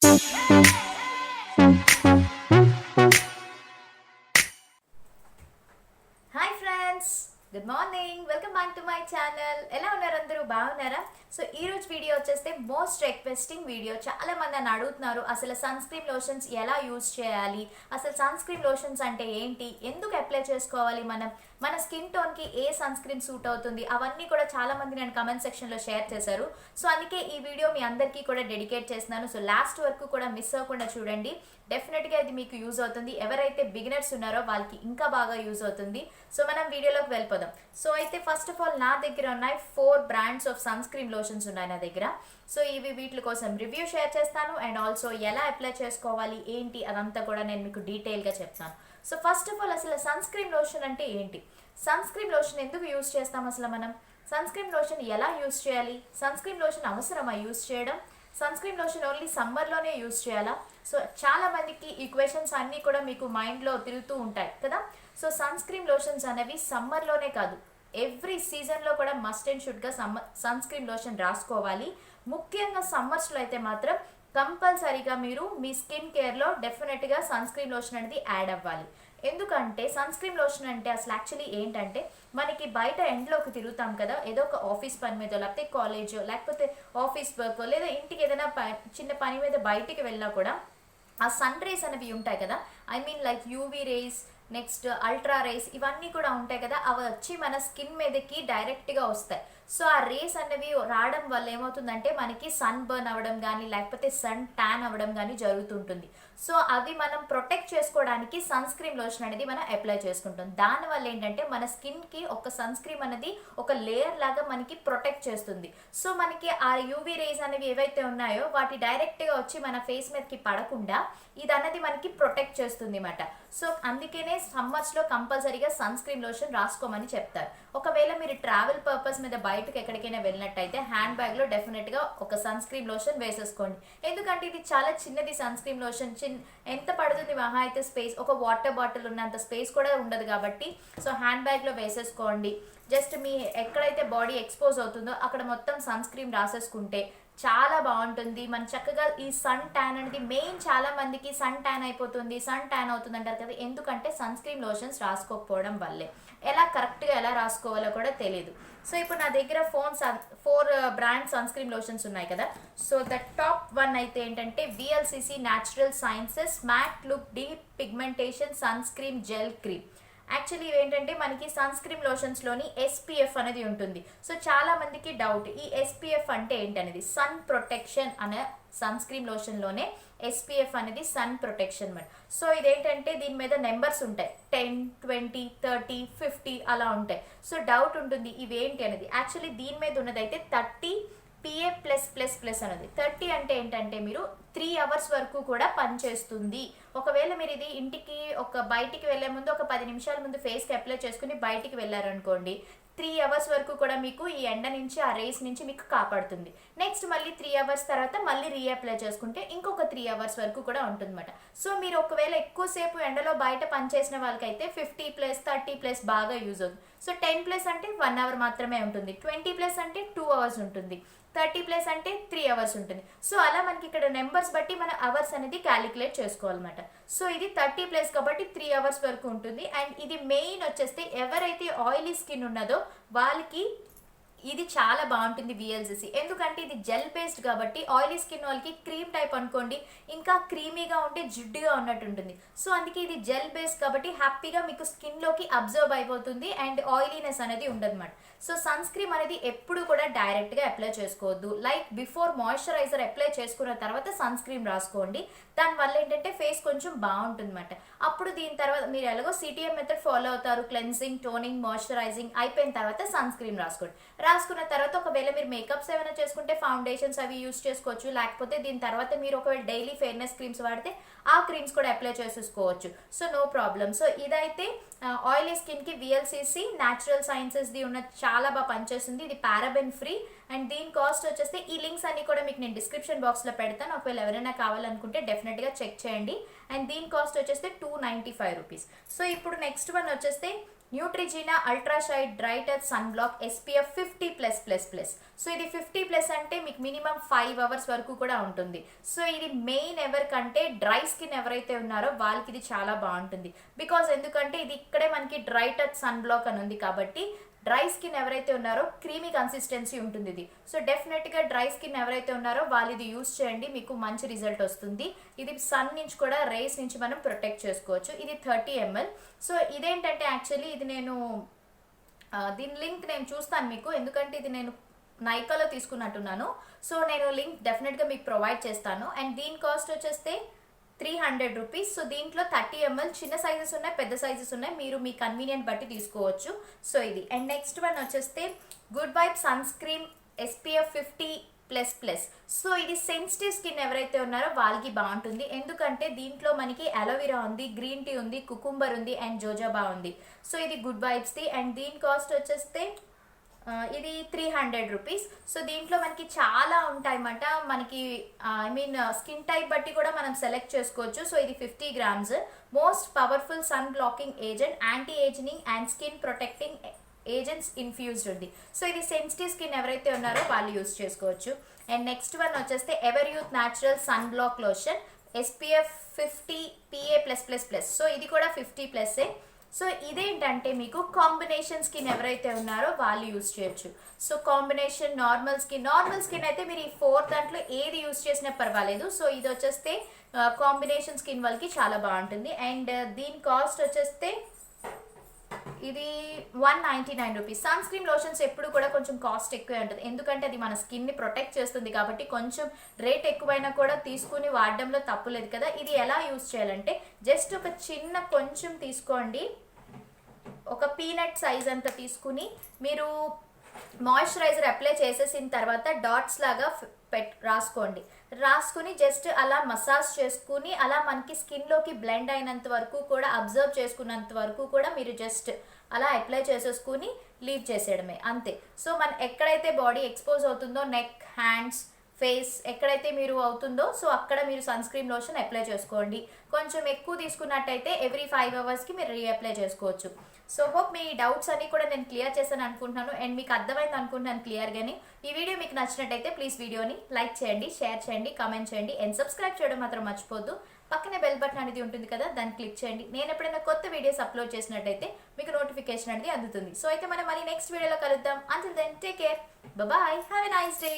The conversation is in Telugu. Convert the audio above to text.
Hi friends, good morning. Welcome back to my channel. ఎలా ఉన్నారు అందరూ? బాగున్నారా? సో ఈ రోజు వీడియో వచ్చేస్తే మోస్ట్ రిక్వెస్టింగ్ వీడియో. చాలా మంది నన్ను అడుగుతున్నారు అసలు సన్ స్క్రీన్ లోషన్స్ ఎలా యూజ్ చేయాలి, అసలు సన్ స్క్రీన్ లోషన్స్ అంటే ఏంటి, ఎందుకు అప్లై చేసుకోవాలి, మన స్కిన్ టోన్కి ఏ సన్ స్క్రీన్ సూట్ అవుతుంది, అవన్నీ కూడా చాలా మంది నేను కమెంట్ సెక్షన్లో షేర్ చేశారు. సో అందుకే ఈ వీడియో మీ అందరికీ కూడా డెడికేట్ చేస్తున్నాను. సో లాస్ట్ వరకు కూడా మిస్ అవ్వకుండా చూడండి. డెఫినెట్గా ఇది మీకు యూజ్ అవుతుంది. ఎవరైతే బిగినర్స్ ఉన్నారో వాళ్ళకి ఇంకా బాగా యూజ్ అవుతుంది. సో మనం వీడియోలోకి వెళ్ళిపోదాం. సో అయితే ఫస్ట్ ఆఫ్ ఆల్ నా దగ్గర ఉన్నాయి 4 brands of sunscreen lotions ఉన్నాయి నా దగ్గర. సో ఇవి వీటి కోసం రివ్యూ షేర్ చేస్తాను అండ్ ఆల్సో ఎలా అప్లై చేసుకోవాలి ఏంటి అదంతా కూడా నేను మీకు డీటెయిల్గా చెప్తాను. సో ఫస్ట్ ఆఫ్ ఆల్ అసలు సన్ స్క్రీన్ లోషన్ అంటే ఏంటి, సన్ స్క్రీన్ లోషన్ ఎందుకు యూజ్ చేస్తాం, అసలు మనం సన్ స్క్రీన్ లోషన్ ఎలా యూజ్ చేయాలి, సన్ స్క్రీన్ లోషన్ అవసరమా యూజ్ చేయడం, సన్ స్క్రీన్ లోషన్ ఓన్లీ సమ్మర్లోనే యూజ్ చేయాలా. సో చాలా మందికి ఈ క్వశ్చన్స్ అన్నీ కూడా మీకు మైండ్లో తిరుగుతూ ఉంటాయి కదా. సో సన్ స్క్రీన్ లోషన్స్ అనేవి సమ్మర్లోనే కాదు, ఎవ్రీ సీజన్లో కూడా మస్ట్ అండ్ షుడ్గా సన్ స్క్రీన్ లోషన్ రాసుకోవాలి. ముఖ్యంగా సమ్మర్స్లో అయితే మాత్రం కంపల్సరీగా మీరు మీ స్కిన్ కేర్లో డెఫినెట్గా సన్ స్క్రీన్ లోషన్ అనేది యాడ్ అవ్వాలి. ఎందుకంటే సన్ స్క్రీన్ లోషన్ అంటే అసలు యాక్చువల్లీ ఏంటంటే మనకి బయట ఎండ్లోకి తిరుగుతాం కదా, ఏదో ఒక ఆఫీస్ పని మీద లేకపోతే కాలేజో లేకపోతే ఆఫీస్ వర్క్ లేదా ఇంటికి ఏదైనా చిన్న పని మీద బయటికి వెళ్ళినా కూడా ఆ సన్ రేస్ అనేవి ఉంటాయి కదా, I mean like UV rays, next ultra rays, ఇవన్నీ కూడా ఉంటాయి కదా, అవి వచ్చి మన స్కిన్ మీదకి డైరెక్ట్గా వస్తాయి. సో ఆ రేస్ అనేవి రావడం వల్ల ఏమవుతుందంటే మనకి సన్ బర్న్ అవ్వడం కానీ లేకపోతే సన్ ట్యాన్ అవ్వడం కానీ జరుగుతుంటుంది. సో అవి మనం ప్రొటెక్ట్ చేసుకోవడానికి సన్ స్క్రీన్ లోషన్ అనేది మనం అప్లై చేసుకుంటాం. దానివల్ల ఏంటంటే మన స్కిన్కి ఒక సన్ స్క్రీన్ అనేది ఒక లేయర్ లాగా మనకి ప్రొటెక్ట్ చేస్తుంది. సో మనకి ఆ యూవీ రేస్ అనేవి ఏవైతే ఉన్నాయో వాటి డైరెక్ట్గా వచ్చి మన ఫేస్ మీదకి పడకుండా ఇది అనేది మనకి ప్రొటెక్ట్ చేస్తుంది అన్నమాట. సో అందుకనే సమ్మర్స్లో కంపల్సరీగా సన్ స్క్రీన్ లోషన్ రాసుకోమని చెప్తారు. ఒకవేళ మీరు ట్రావెల్ పర్పస్ మీద బయటకు ఎక్కడికైనా వెళ్ళినట్టయితే హ్యాండ్ బ్యాగ్లో డెఫినెట్గా ఒక సన్ స్క్రీన్ లోషన్ వేసేసుకోండి. ఎందుకంటే ఇది చాలా చిన్నది సన్ స్క్రీన్ లోషన్, ఎంత పడుతుంది మహా అయితే స్పేస్, ఒక వాటర్ బాటిల్ ఉన్నంత స్పేస్ కూడా ఉండదు కాబట్టి సో హ్యాండ్ బ్యాగ్లో వేసేసుకోండి. జస్ట్ మీ ఎక్కడైతే బాడీ ఎక్స్పోజ్ అవుతుందో అక్కడ మొత్తం సన్ స్క్రీన్ రాసేసుకుంటే చాలా బాగుంటుంది. మన చక్కగా ఈ సన్ ట్యాన్ అనేది మెయిన్, చాలా మందికి సన్ ట్యాన్ అయిపోతుంది, సన్ ట్యాన్ అవుతుంది అంటారు కదా, ఎందుకంటే సన్ స్క్రీన్ లోషన్స్ రాసుకోకపోవడం వల్లే. కరెక్ట్గా ఎలా రాసుకోవాలో కూడా తెలియదు. సో ఇప్పుడు నా దగ్గర 4 బ్రాండ్ సన్ స్క్రీన్ లోషన్స్ ఉన్నాయి కదా. సో ద టాప్ 1 అయితే ఏంటంటే VLCC natural sciences matte look deep pigmentation sunscreen gel cream. Actually ఏంటంటే మనకి సన్ స్క్రీన్ లోషన్స్లోని ఎస్పీఎఫ్ అనేది ఉంటుంది. సో చాలా మందికి డౌట్, ఈ ఎస్పీఎఫ్ అంటే ఏంటనేది. సన్ ప్రొటెక్షన్ అనే సన్ స్క్రీన్ లోషన్లోనే ఎస్పీఎఫ్ అనేది సన్ ప్రొటెక్షన్ మరి. సో ఇదేంటంటే దీని మీద నెంబర్స్ ఉంటాయి, 10, 20, 30, 50 అలా ఉంటాయి. సో డౌట్ ఉంటుంది ఇవేంటి అనేది. యాక్చువల్లీ దీని మీద ఉన్నదైతే 30 PA+++ అనేది. 30 అంటే ఏంటంటే మీరు 3 అవర్స్ వరకు కూడా పనిచేస్తుంది. ఒకవేళ మీరు ఇది ఇంటికి బయటికి వెళ్ళే ముందు ఒక 10 నిమిషాల ముందు ఫేస్కి అప్లై చేసుకుని బయటికి వెళ్ళారనుకోండి, 3 అవర్స్ వరకు కూడా మీకు ఈ ఎండ నుంచి ఆ రేస్ నుంచి మీకు కాపాడుతుంది. నెక్స్ట్ మళ్ళీ 3 అవర్స్ తర్వాత మళ్ళీ రీఅప్లై చేసుకుంటే ఇంకొక 3 అవర్స్ వరకు కూడా ఉంటుందన్నమాట. సో మీరు ఒకవేళ ఎక్కువసేపు ఎండలో బయట పనిచేసిన వాళ్ళకైతే 50+, 30+ బాగా యూజ్ అవుతుంది. సో 10+ అంటే 1 అవర్ మాత్రమే ఉంటుంది, 20+ అంటే 2 అవర్స్ ఉంటుంది, 30+ అంటే 3 అవర్స్ ఉంటుంది. సో అలా మనకి ఇక్కడ నెంబర్స్ బట్టి మన అవర్స్ అనేది క్యాలిక్యులేట్ చేసుకోవాలన్నమాట. సో ఇది 30+ కాబట్టి 3 అవర్స్ వరకు ఉంటుంది. అండ్ ఇది మెయిన్ వచ్చేస్తే ఎవరైతే ఆయిలీ స్కిన్ ఉన్నదో వాళ్ళకి ఇది చాలా బాగుంటుంది విఎల్సిసి. ఎందుకంటే ఇది జెల్ బేస్డ్ కాబట్టి ఆయిలీ స్కిన్ వాళ్ళకి క్రీమ్ టైప్ అనుకోండి ఇంకా క్రీమీగా ఉంటే జిడ్డుగా ఉన్నట్టు ఉంటుంది. సో అందుకే ఇది జెల్ బేస్డ్ కాబట్టి హ్యాపీగా మీకు స్కిన్లోకి అబ్జర్వ్ అయిపోతుంది అండ్ ఆయిలీనెస్ అనేది ఉండదన్నమాట. సో సన్ స్క్రీన్ అనేది ఎప్పుడు కూడా డైరెక్ట్గా అప్లై చేసుకోవద్దు. లైక్ బిఫోర్ మాయిశ్చరైజర్ అప్లై చేసుకున్న తర్వాత సన్ స్క్రీన్ రాసుకోండి. దానివల్ల ఏంటంటే ఫేస్ కొంచెం బాగుంటుంది అనమాట. అప్పుడు దీని తర్వాత మీరు ఎలాగో సిటిఎం మెథడ్ ఫాలో అవుతారు, క్లెన్సింగ్, టోనింగ్, మాయిశ్చరైజింగ్ అయిపోయిన తర్వాత సన్ స్క్రీన్ రాసుకోండి. రాసుకున్న తర్వాత ఒకవేళ మీరు మేకప్స్ ఏమైనా చేసుకుంటే ఫౌండేషన్స్ అవి యూస్ చేసుకోవచ్చు. లేకపోతే దీని తర్వాత మీరు ఒకవేళ డైలీ ఫెయిర్నెస్ క్రీమ్స్ వాడితే ఆ క్రీమ్స్ కూడా అప్లై చేసేసుకోవచ్చు. So no problem. సో ఇదైతే ఆయిలీ స్కిన్కి విఎల్సిసి న్యాచురల్ సైన్సెస్ది ఉన్న చాలా బాగా పనిచేస్తుంది. ఇది పారాబెన్ ఫ్రీ అండ్ దీని కాస్ట్ వచ్చేస్తే ఈ లింక్స్ అన్ని కూడా మీకు నేను డిస్క్రిప్షన్ బాక్స్లో పెడతాను. ఒకవేళ ఎవరైనా కావాలనుకుంటే డెఫినెట్గా చెక్ చేయండి. అండ్ దీని కాస్ట్ వచ్చేస్తే 295 రూపీస్. సో ఇప్పుడు నెక్స్ట్ వన్ వచ్చేస్తే Neutrogena ultra shine dry touch sunblock SPF 50+++. So ఇది 50+ అంటే మీకు మినిమం 5 అవర్స్ వరకు కూడా ఉంటుంది. సో ఇది మెయిన్ ఎవరికంటే డ్రై స్కిన్ ఎవరైతే ఉన్నారో వాళ్ళకి ఇది చాలా బాగుంటుంది. బికాజ్ ఎందుకంటే ఇది ఇక్కడే మనకి డ్రై టచ్ సన్ బ్లాక్ అని ఉంది కాబట్టి డ్రై స్కిన్ ఎవరైతే ఉన్నారో క్రీమీ కన్సిస్టెన్సీ ఉంటుంది ఇది. సో డెఫినెట్గా డ్రై స్కిన్ ఎవరైతే ఉన్నారో వాళ్ళు ఇది యూస్ చేయండి, మీకు మంచి రిజల్ట్ వస్తుంది. ఇది సన్ నుంచి కూడా రేస్ నుంచి మనం ప్రొటెక్ట్ చేసుకోవచ్చు. ఇది 30 ml. సో ఇదేంటంటే యాక్చువల్లీ ఇది నేను దీని లింక్ నేను చూస్తాను మీకు, ఎందుకంటే ఇది నేను నైకాలో తీసుకున్నట్టున్నాను. సో నేను లింక్ డెఫినెట్గా మీకు ప్రొవైడ్ చేస్తాను. అండ్ దీని కాస్ట్ వచ్చేస్తే 300 రూపీస్. సో దీంట్లో 30 ml చిన్న సైజెస్ ఉన్నాయి, పెద్ద సైజెస్ ఉన్నాయి, మీరు మీ కన్వీనియంట్ బట్టి తీసుకోవచ్చు. సో ఇది. అండ్ నెక్స్ట్ వన్ వచ్చేస్తే good vibe sunscreen SPF 50++. So ఇది సెన్సిటివ్ స్కిన్ ఎవరైతే ఉన్నారో వాళ్ళకి బాగుంటుంది, ఎందుకంటే దీంట్లో మనకి అలోవెరా ఉంది, గ్రీన్ టీ ఉంది, కుకుంబర్ ఉంది అండ్ జోజోబా ఉంది. సో ఇది గుడ్ వైబ్స్ది. అండ్ దీని కాస్ట్ వచ్చేస్తే ఇది 300 రూపీస్. సో దీంట్లో మనకి చాలా ఉంటాయి అన్నమాట, మనకి స్కిన్ టైప్ బట్టి కూడా మనం సెలెక్ట్ చేసుకోవచ్చు. సో ఇది 50 grams. Most powerful sun blocking agent, anti ageing and skin protecting agents infused ఉంది. సో ఇది సెన్సిటివ్ స్కిన్ ఎవరైతే ఉన్నారో వాళ్ళు యూస్ చేసుకోవచ్చు. అండ్ నెక్స్ట్ వన్ వచ్చేస్తే ever youth natural sun block lotion SPF 50 PA+++. So ఇది కూడా 50+. సో ఇదేంటంటే మీకు కాంబినేషన్ స్కిన్ ఎవరైతే ఉన్నారో వాళ్ళు యూస్ చేయొచ్చు. సో కాంబినేషన్ నార్మల్ స్కిన్ అయితే మీరు ఈ 4 దాంట్లో ఏది యూస్ చేసినా పర్వాలేదు. సో ఇది వచ్చేస్తే కాంబినేషన్ స్కిన్ వాళ్ళకి చాలా బాగుంటుంది. అండ్ దీని కాస్ట్ వచ్చేస్తే ఇది 199 రూపీస్. సన్ స్క్రీన్ లోషన్స్ ఎప్పుడు కూడా కొంచెం కాస్ట్ ఎక్కువే ఉంటుంది, ఎందుకంటే అది మన స్కిన్ని ప్రొటెక్ట్ చేస్తుంది కాబట్టి కొంచెం రేట్ ఎక్కువైనా కూడా తీసుకుని వాడడంలో తప్పులేదు కదా. ఇది ఎలా యూస్ చేయాలంటే జస్ట్ ఒక చిన్న కొంచెం తీసుకోండి, ఒక పీనట్ సైజ్ అంతా తీసుకుని మీరు మాయిశ్చరైజర్ అప్లై చేసేసిన తర్వాత డాట్స్ లాగా రాసుకుని జస్ట్ అలా మసాజ్ చేసుకుని అలా మనకి స్కిన్లోకి బ్లెండ్ అయినంత వరకు కూడా అబ్జర్వ్ చేసుకున్నంత వరకు కూడా మీరు జస్ట్ అలా అప్లై చేసేసుకుని లీవ్ చేసేయడమే, అంతే. సో ఎక్కడైతే బాడీ ఎక్స్పోజ్ అవుతుందో నెక్, హ్యాండ్స్, ఫేస్ ఎక్కడైతే మీరు అవుతుందో సో అక్కడ మీరు సన్ స్క్రీన్ లోషన్ అప్లై చేసుకోండి. కొంచెం ఎక్కువ తీసుకున్నట్టయితే ఎవ్రీ 5 అవర్స్కి మీరు రీఅప్లై చేసుకోవచ్చు. సో హోప్ మీ డౌట్స్ అన్ని కూడా నేను క్లియర్ చేశాను అనుకుంటున్నాను అండ్ మీకు అర్థమైంది అనుకుంటున్నాను క్లియర్గాని. ఈ వీడియో మీకు నచ్చినట్టయితే ప్లీజ్ వీడియోని లైక్ చేయండి, షేర్ చేయండి, కామెంట్ చేయండి అండ్ సబ్స్క్రైబ్ చేయడం మాత్రం మర్చిపోద్దు. పక్కనే బెల్ బటన్ అనేది ఉంటుంది కదా, దాన్ని క్లిక్ చేయండి. నేను ఎప్పుడైనా కొత్త వీడియోస్ అప్లోడ్ చేసినట్టయితే మీకు నోటిఫికేషన్ అనేది అందుతుంది. సో అయితే మనం మళ్ళీ నెక్స్ట్ వీడియోలో కలుద్దాం. Until then take care, bye, have a nice day.